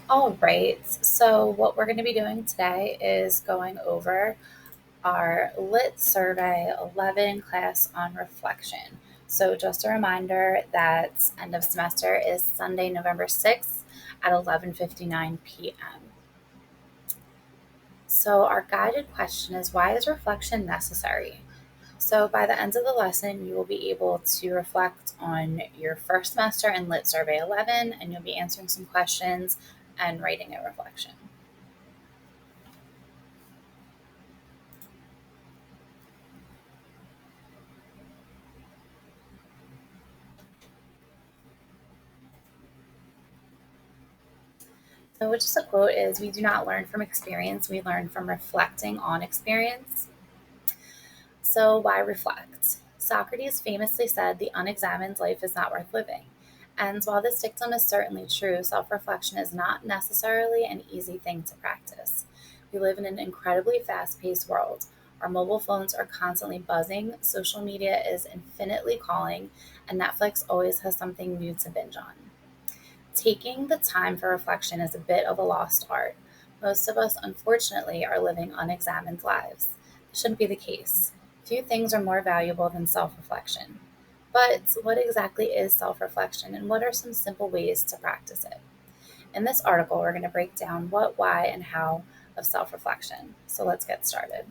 All right, so what we're going to be doing today is going over our Lit Survey 11 class on reflection. So, just a reminder that end of semester is Sunday, November 6th at 11:59 p.m. So, our guided question is, why is reflection necessary? So, by the end of the lesson, you will be able to reflect on your first semester in Lit Survey 11, and you'll be answering some questions and writing a reflection. So, just a quote is, we do not learn from experience, we learn from reflecting on experience. So, why reflect? Socrates famously said, the unexamined life is not worth living. And while this dictum is certainly true, self reflection is not necessarily an easy thing to practice. We live in an incredibly fast paced world. Our mobile phones are constantly buzzing, social media is infinitely calling, and Netflix always has something new to binge on. Taking the time for reflection is a bit of a lost art. Most of us, unfortunately, are living unexamined lives. This shouldn't be the case. Few things are more valuable than self reflection. But what exactly is self reflection, and what are some simple ways to practice it? In this article, we're going to break down what, why, and how of self reflection. So let's get started.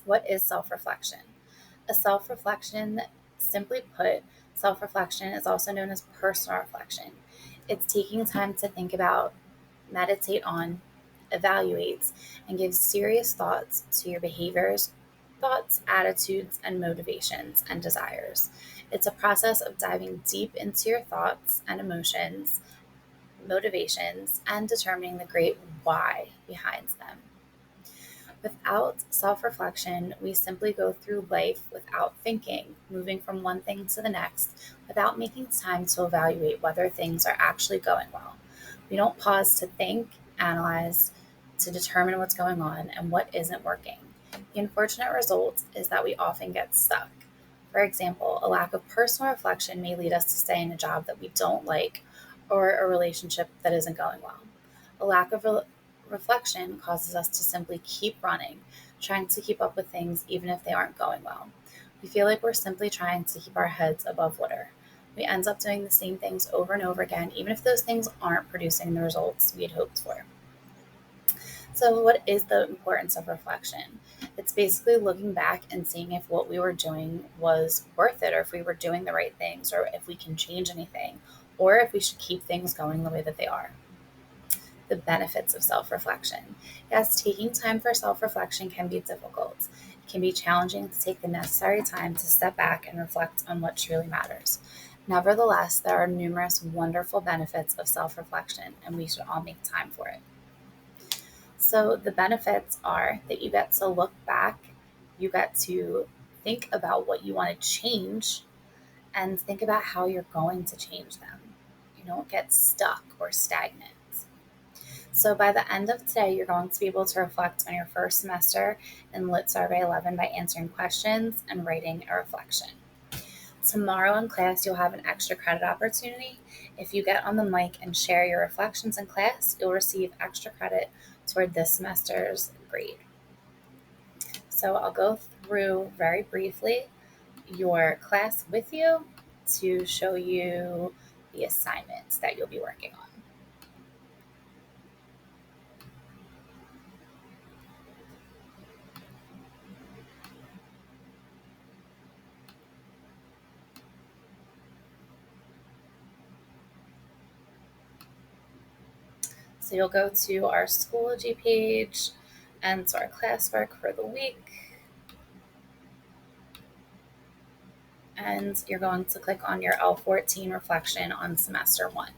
What is self reflection? A self reflection, simply put, self reflection is also known as personal reflection. It's taking time to think about, meditate on, evaluate, and give serious thoughts to your behaviors, thoughts, attitudes, and motivations and desires. It's a process of diving deep into your thoughts and emotions, motivations, and determining the great why behind them. Without self reflection, we simply go through life without thinking, moving from one thing to the next, without making time to evaluate whether things are actually going well. We don't pause to think, analyze, to determine what's going on and what isn't working. The unfortunate result is that we often get stuck. For example, a lack of personal reflection may lead us to stay in a job that we don't like or a relationship that isn't going well. A lack of reflection causes us to simply keep running, trying to keep up with things even if they aren't going well. We feel like we're simply trying to keep our heads above water. We end up doing the same things over and over again, even if those things aren't producing the results we had hoped for. So, what is the importance of reflection? It's basically looking back and seeing if what we were doing was worth it, or if we were doing the right things, or if we can change anything, or if we should keep things going the way that they are. The benefits of self reflection. Yes, taking time for self reflection can be difficult. It can be challenging to take the necessary time to step back and reflect on what truly matters. Nevertheless, there are numerous wonderful benefits of self reflection, and we should all make time for it. So, the benefits are that you get to look back, you get to think about what you want to change, and think about how you're going to change them. You don't get stuck or stagnant. So by the end of today, you're going to be able to reflect on your first semester in Lit Survey 11 by answering questions and writing a reflection. Tomorrow in class, you'll have an extra credit opportunity. If you get on the mic and share your reflections in class, you'll receive extra credit toward this semester's grade. So I'll go through very briefly your class with you to show you the assignments that you'll be working on. So you'll go to our Schoology page and to our classwork for the week. And you're going to click on your L14 reflection on semester one.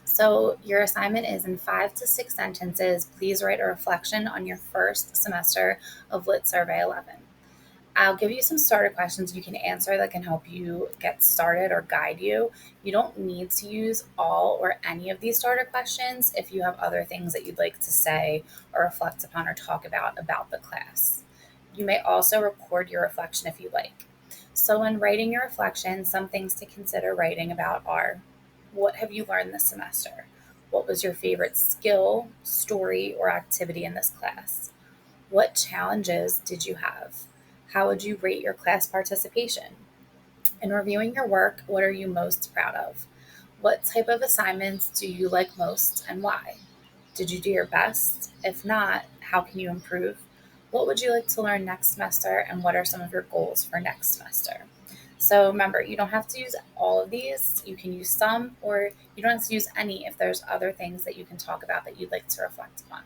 So your assignment is in 5 to 6 sentences. Please write a reflection on your first semester of Lit Survey 11. I'll give you some starter questions you can answer that can help you get started or guide you. You don't need to use all or any of these starter questions if you have other things that you'd like to say or reflect upon or talk about the class. You may also record your reflection if you like. So, when writing your reflection, some things to consider writing about are: what have you learned this semester? What was your favorite skill, story, or activity in this class? What challenges did you have? How would you rate your class participation? In reviewing your work, what are you most proud of? What type of assignments do you like most and why? Did you do your best? If not, how can you improve? What would you like to learn next semester and what are some of your goals for next semester? So remember, you don't have to use all of these. You can use some or you don't have to use any if there's other things that you can talk about that you'd like to reflect upon.